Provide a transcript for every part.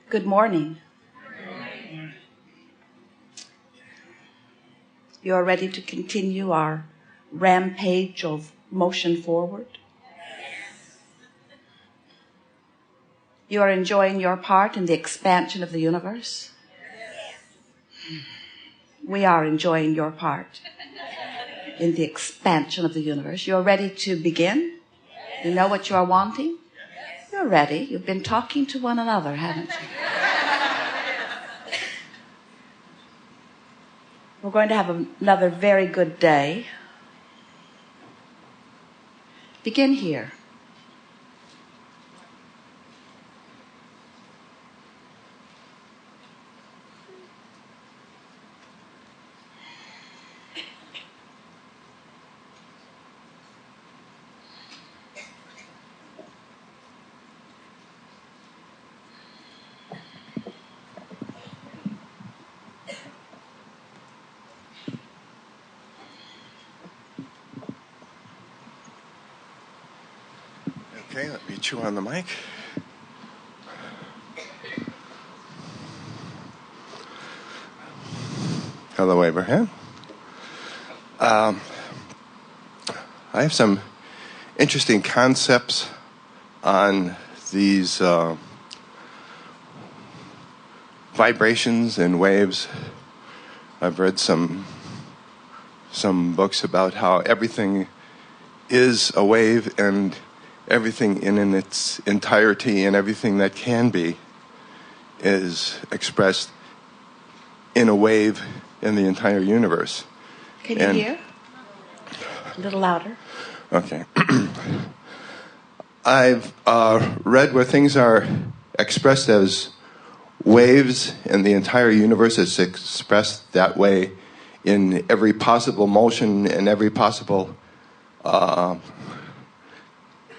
Good morning. You are ready to continue our rampage of motion forward? You are enjoying your part in the expansion of the universe? We are enjoying your part in the expansion of the universe. You are ready to begin? You know what you are wanting? You're ready. You've been talking to one another, haven't you? We're going to have another very good day. Begin here. Okay, let me chew on the mic. Hello, Abraham. I have some interesting concepts on these vibrations and waves. I've read some books about how everything is a wave, and everything in its entirety and everything that can be is expressed in a wave in the entire universe. Can you hear? A little louder. Okay. I've read where things are expressed as waves and the entire universe is expressed that way in every possible motion and every possible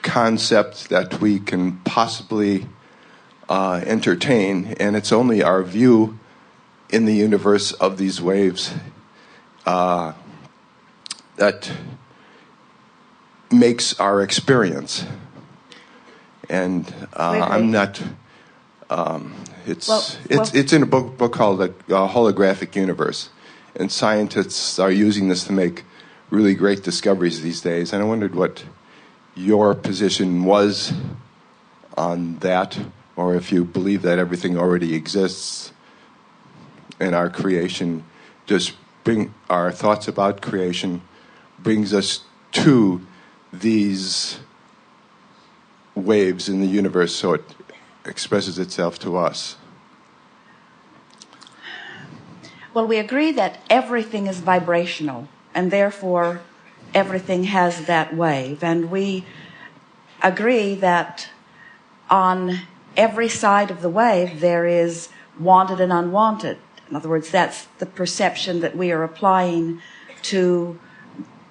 concept that we can possibly entertain, and it's only our view in the universe of these waves that makes our experience. And I'm not. It's in a book called The Holographic Universe, and scientists are using this to make really great discoveries these days. And I wondered what your position was on that, or if you believe that everything already exists and our creation just bring our thoughts about creation brings us to these waves in the universe, so it expresses itself to us. Well, we agree that everything is vibrational, and therefore everything has that wave. And we agree that on every side of the wave there is wanted and unwanted. In other words, that's the perception that we are applying to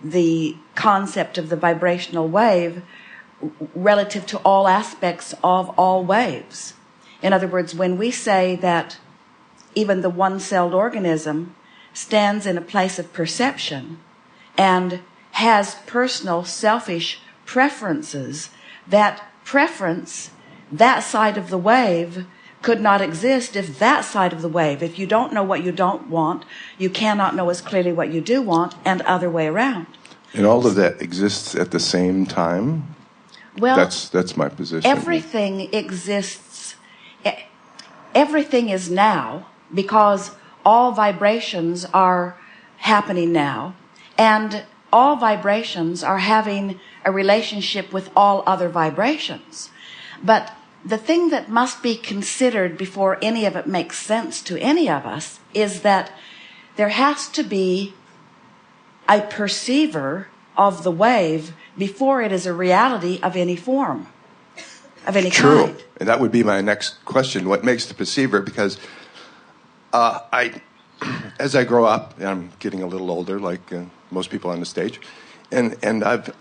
the concept of the vibrational wave relative to all aspects of all waves. In other words, when we say that even the one-celled organism stands in a place of perception and has personal, selfish preferences, that preference, that side of the wave, could not exist if that side of the wave, if you don't know what you don't want, you cannot know as clearly what you do want, and other way around. And all of that exists at the same time? Well, that's my position. Everything exists. Everything is now, because all vibrations are happening now, and all vibrations are having a relationship with all other vibrations. But the thing that must be considered before any of it makes sense to any of us is that there has to be a perceiver of the wave before it is a reality of any form, of any True. kind. And that would be my next question. What makes the perceiver? Because as I grow up, and I'm getting a little older, like most people on the stage, and I've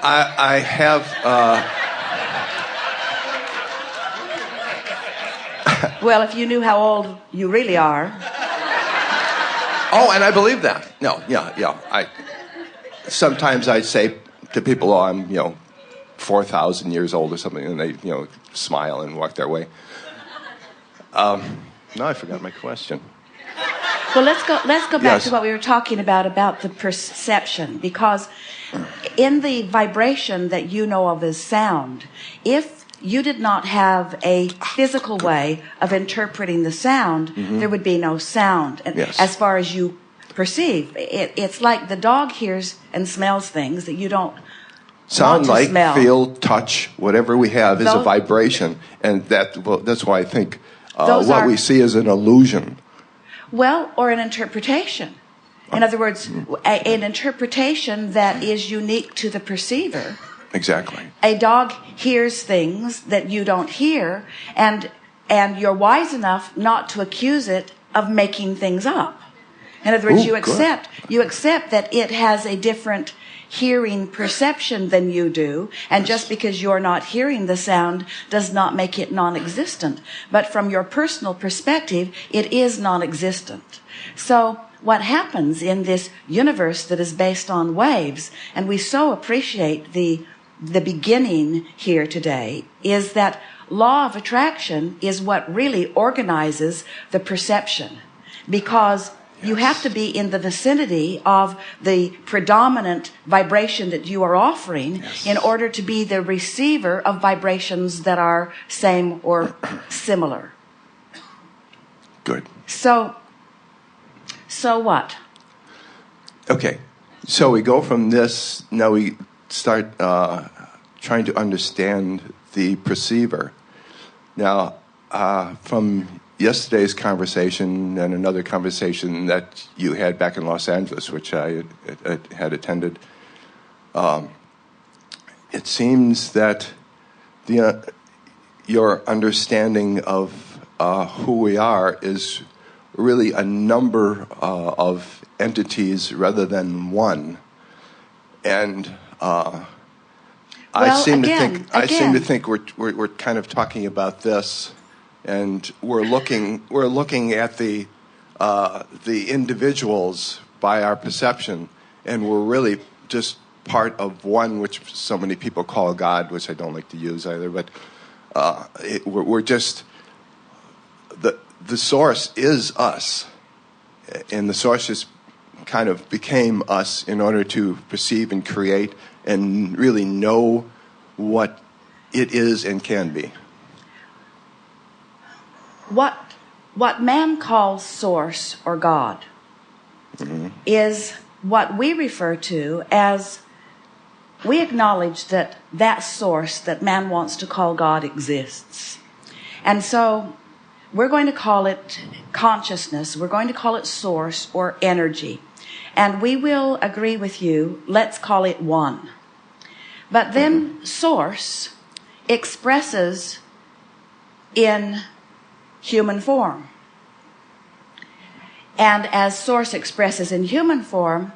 I have. Well, if you knew how old you really are. Oh, and I believe that. No, yeah. Sometimes I say to people, "Oh, I'm, 4,000 years old or something, and they, smile and walk their way. Now I forgot my question. Well, let's go back to what we were talking about the perception, because in the vibration that you know of as sound, if you did not have a physical way of interpreting the sound, there would be no sound. And as far as you perceive, it's like the dog hears and smells things that you don't sound, want to like, smell. feel, touch, whatever we have is a vibration, and that's why I think what we see is an illusion. Well, or an interpretation. In other words, an interpretation that is unique to the perceiver. Exactly. A dog hears things that you don't hear, and you're wise enough not to accuse it of making things up. In other words, you accept that it has a different hearing perception than you do, and just because you're not hearing the sound does not make it non-existent. But from your personal perspective, it is non-existent. So what happens in this universe that is based on waves, and we so appreciate the beginning here today, is that law of attraction is what really organizes the perception, because you have to be in the vicinity of the predominant vibration that you are offering in order to be the receiver of vibrations that are same or similar. Good. So what? Okay. So we go from this, now we start trying to understand the perceiver. Now, from yesterday's conversation and another conversation that you had back in Los Angeles, which I had attended, it seems that your understanding of who we are is really a number of entities rather than one. And I seem to think we're kind of talking about this, and we're looking at the individuals by our perception, and we're really just part of one, which so many people call God, which I don't like to use either. But we're just the source is us, and the source just kind of became us in order to perceive and create and really know what it is and can be. What man calls source or God is what we refer to as, we acknowledge that source that man wants to call God exists. And so we're going to call it consciousness, we're going to call it source or energy. And we will agree with you, let's call it one. But then source expresses in human form. And as source expresses in human form,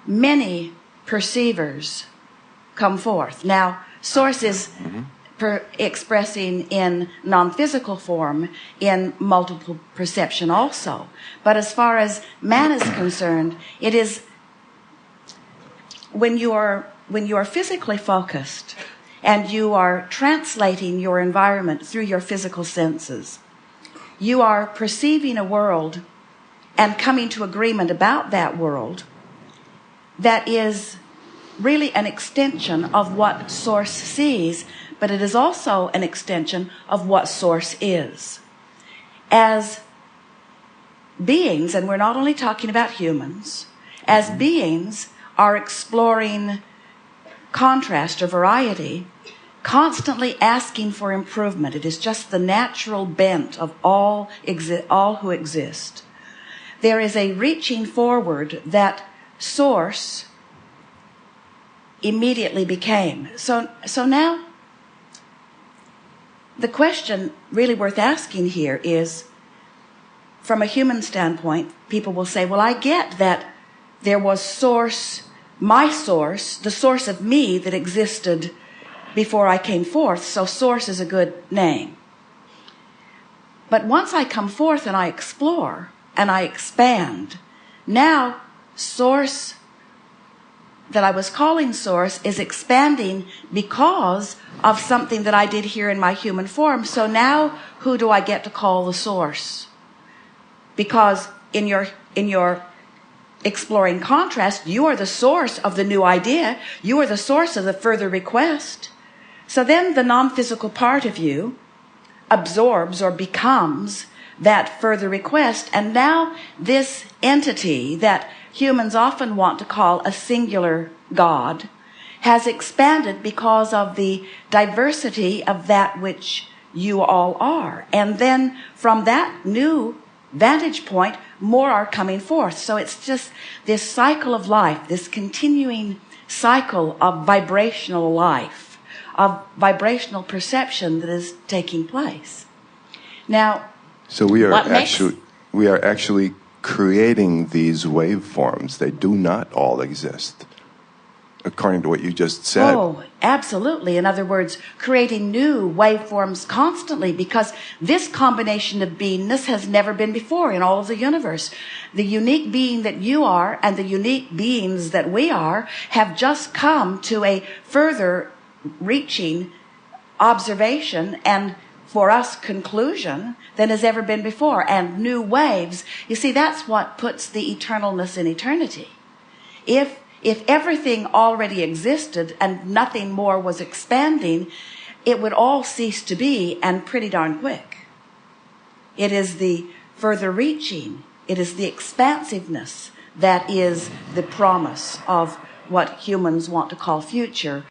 many perceivers come forth. Now, source is expressing in non-physical form in multiple perception also. But as far as man is concerned, it is when you are physically focused and you are translating your environment through your physical senses, you are perceiving a world and coming to agreement about that world that is really an extension of what source sees, but it is also an extension of what source is. As beings, and we're not only talking about humans, as beings are exploring contrast or variety, constantly asking for improvement. It is just the natural bent of all who exist. There is a reaching forward that source immediately became. So now, the question really worth asking here is, from a human standpoint, people will say, well, I get that there was source, my source, the source of me that existed before I came forth, so source is a good name. But once I come forth and I explore and I expand, now source that I was calling source is expanding because of something that I did here in my human form. So now who do I get to call the source? Because in your exploring contrast, you are the source of the new idea. You are the source of the further request. So then the non-physical part of you absorbs or becomes that further request. And now this entity that humans often want to call a singular God has expanded because of the diversity of that which you all are. And then from that new vantage point, more are coming forth. So it's just this cycle of life, this continuing cycle of vibrational life, of vibrational perception that is taking place. Now, so we are actually creating these waveforms. They do not all exist, according to what you just said. Oh, absolutely. In other words, creating new waveforms constantly, because this combination of beingness has never been before in all of the universe. The unique being that you are and the unique beings that we are have just come to a further reaching observation and, for us, conclusion than has ever been before, and new waves. You see, that's what puts the eternalness in eternity. If everything already existed and nothing more was expanding, it would all cease to be, and pretty darn quick. It is the further reaching, it is the expansiveness that is the promise of what humans want to call future,